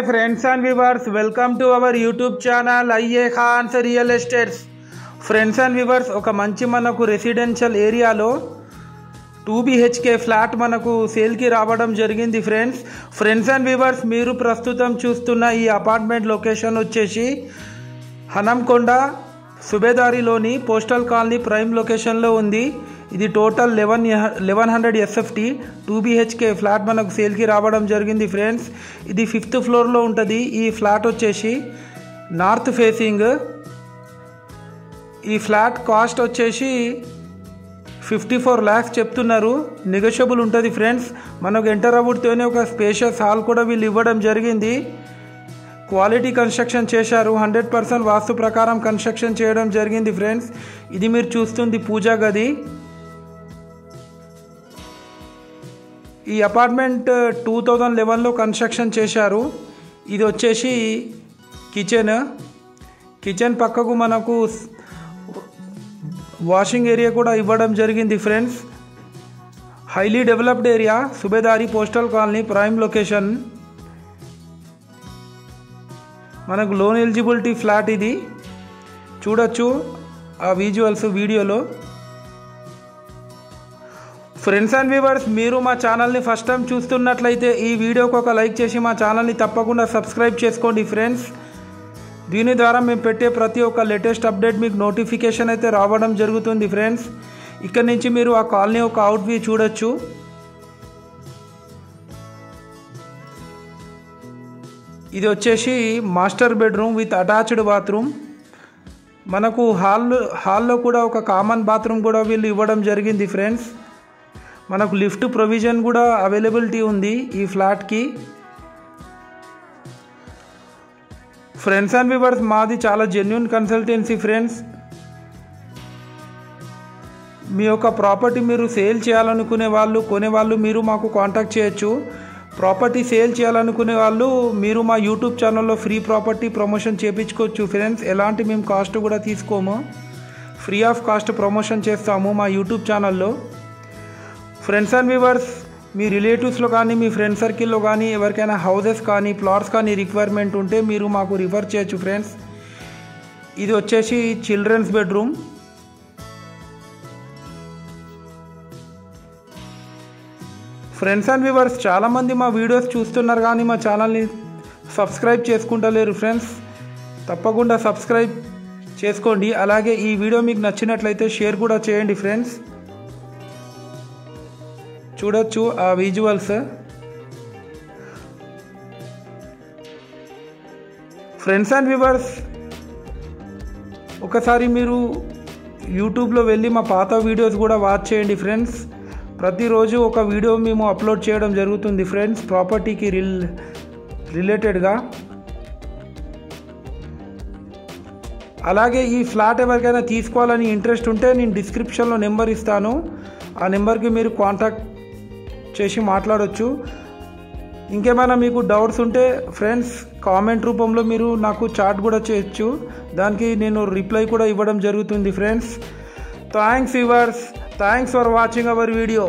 Hi friends and viewers, welcome to our YouTube channel IA Khans Real Estates. Friends and viewers, ఒక మంచి మనకు residential ఏరియాలో 2 BHK flat మనకు సేల్కి రావడం జరిగింది ఫ్రెండ్స్ అండ్ వ్యూవర్స్, మీరు ప్రస్తుతం చూస్తున్న ఈ అపార్ట్మెంట్ లొకేషన్ వచ్చేసి హనంకొండ సుబేదారిలోని పోస్టల్ కాలనీ ప్రైమ్ లొకేషన్లో ఉంది. ఇది టోటల్ 1100 SFT 2 BHK ఫ్లాట్ మనకు సేల్కి రావడం జరిగింది ఫ్రెండ్స్. ఇది 5th ఫ్లోర్లో ఉంటుంది. ఈ ఫ్లాట్ వచ్చేసి నార్త్ ఫేసింగ్. ఈ ఫ్లాట్ కాస్ట్ వచ్చేసి 54 lakhs చెప్తున్నారు. నెగోషియబుల్ ఉంటుంది ఫ్రెండ్స్. మనకు ఎంటర్ అవ్వడంతోనే ఒక స్పేషియస్ హాల్ కూడా వీళ్ళు ఇవ్వడం జరిగింది. క్వాలిటీ కన్స్ట్రక్షన్ చేశారు. 100% వాస్తు ప్రకారం కన్స్ట్రక్షన్ చేయడం జరిగింది ఫ్రెండ్స్. ఇది మీరు చూస్తుంది పూజా గది. ఈ అపార్ట్మెంట్ 2011లో కన్స్ట్రక్షన్ చేశారు. ఇది వచ్చేసి కిచెన్ పక్కకు మనకు వాషింగ్ ఏరియా కూడా ఇవ్వడం జరిగింది friends. Highly developed area, Subedari postal colony prime location. మనకు లోన్ ఎలిజిబిలిటీ ఫ్లాట్ ఇది. చూడొచ్చు ఆ విజువల్స్ వీడియోలో. ఫ్రెండ్స్ అండ్ వ్యూవర్స్, మీరు మా ఛానల్ని ఫస్ట్ టైం చూస్తున్నట్లయితే ఈ వీడియోకి ఒక లైక్ చేసి మా ఛానల్ని తప్పకుండా సబ్స్క్రైబ్ చేసుకోండి ఫ్రెండ్స్. దీని ద్వారా మేము పెట్టే ప్రతి ఒక్క లేటెస్ట్ అప్డేట్ మీకు నోటిఫికేషన్ అయితే రావడం జరుగుతుంది ఫ్రెండ్స్. ఇక్కడ నుంచి మీరు ఆ కాలనీ ఒక అవుట్ వ్యూ చూడొచ్చు. ఇది వచ్చేసి master bedroom with attached bathroom. మనకు హాల్లో కూడా ఒక కామన్ బాత్రూమ్ కూడా వీళ్ళు ఇవ్వడం జరిగింది ఫ్రెండ్స్. మనకు లిఫ్ట్ ప్రొవిజన్ కూడా అవైలబిలిటీ ఉంది ఈ ఫ్లాట్కి. ఫ్రెండ్స్ అండ్ వ్యూవర్స్, మాది చాలా జెన్యూన్ కన్సల్టెన్సీ ఫ్రెండ్స్. మీ యొక్క ప్రాపర్టీ మీరు సేల్ చేయాలనుకునే వాళ్ళు, కొనేవాళ్ళు మీరు మాకు కాంటాక్ట్ చేయొచ్చు. ప్రాపర్టీ సేల్ చేయాలనుకునే వాళ్ళు మీరు మా యూట్యూబ్ ఛానల్లో ఫ్రీ ప్రాపర్టీ ప్రమోషన్ చేయించుకోవచ్చు ఫ్రెండ్స్. ఎలాంటి మేము కాస్ట్ కూడా తీసుకోము. ఫ్రీ ఆఫ్ కాస్ట్ ప్రమోషన్ చేస్తాము మా యూట్యూబ్ ఛానల్లో. ఫ్రెండ్స్ అండ్ వ్యూవర్స్, మీ రిలేటివ్స్లో కానీ మీ ఫ్రెండ్ సర్కిల్లో కానీ ఎవరికైనా హౌసెస్ కానీ ప్లాట్స్ కానీ రిక్వైర్మెంట్ ఉంటే మీరు మాకు రిఫర్ చేయొచ్చు ఫ్రెండ్స్. ఇది వచ్చేసి children's bedroom. Friends and viewers, చాలామంది మా వీడియోస్ చూస్తున్నారు కానీ మా ఛానల్ని సబ్స్క్రైబ్ చేసుకుంటలేరు ఫ్రెండ్స్. తప్పకుండా సబ్స్క్రైబ్ చేసుకోండి. అలాగే ఈ వీడియో మీకు నచ్చినట్లయితే షేర్ కూడా చేయండి ఫ్రెండ్స్. చూడొచ్చు ఆ విజువల్స్. ఫ్రెండ్స్ అండ్ వ్యూవర్స్, ఒకసారి మీరు యూట్యూబ్లో వెళ్ళి మా పాత వీడియోస్ కూడా వాచ్ చేయండి ఫ్రెండ్స్. ప్రతిరోజు ఒక వీడియో మేము అప్లోడ్ చేయడం జరుగుతుంది ఫ్రెండ్స్, ప్రాపర్టీకి రిలేటెడ్గా. అలాగే ఈ ఫ్లాట్ ఎవరికైనా తీసుకోవాలని ఇంట్రెస్ట్ ఉంటే నేను డిస్క్రిప్షన్లో నెంబర్ ఇస్తాను. ఆ నెంబర్కి మీరు కాంటాక్ట్ చేసి మాట్లాడవచ్చు. ఇంకేమైనా మీకు డౌట్స్ ఉంటే ఫ్రెండ్స్ కామెంట్ రూపంలో మీరు నాకు చాట్ కూడా చేయొచ్చు. దానికి నేను రిప్లై కూడా ఇవ్వడం జరుగుతుంది friends. Thanks viewers, thanks for watching our video.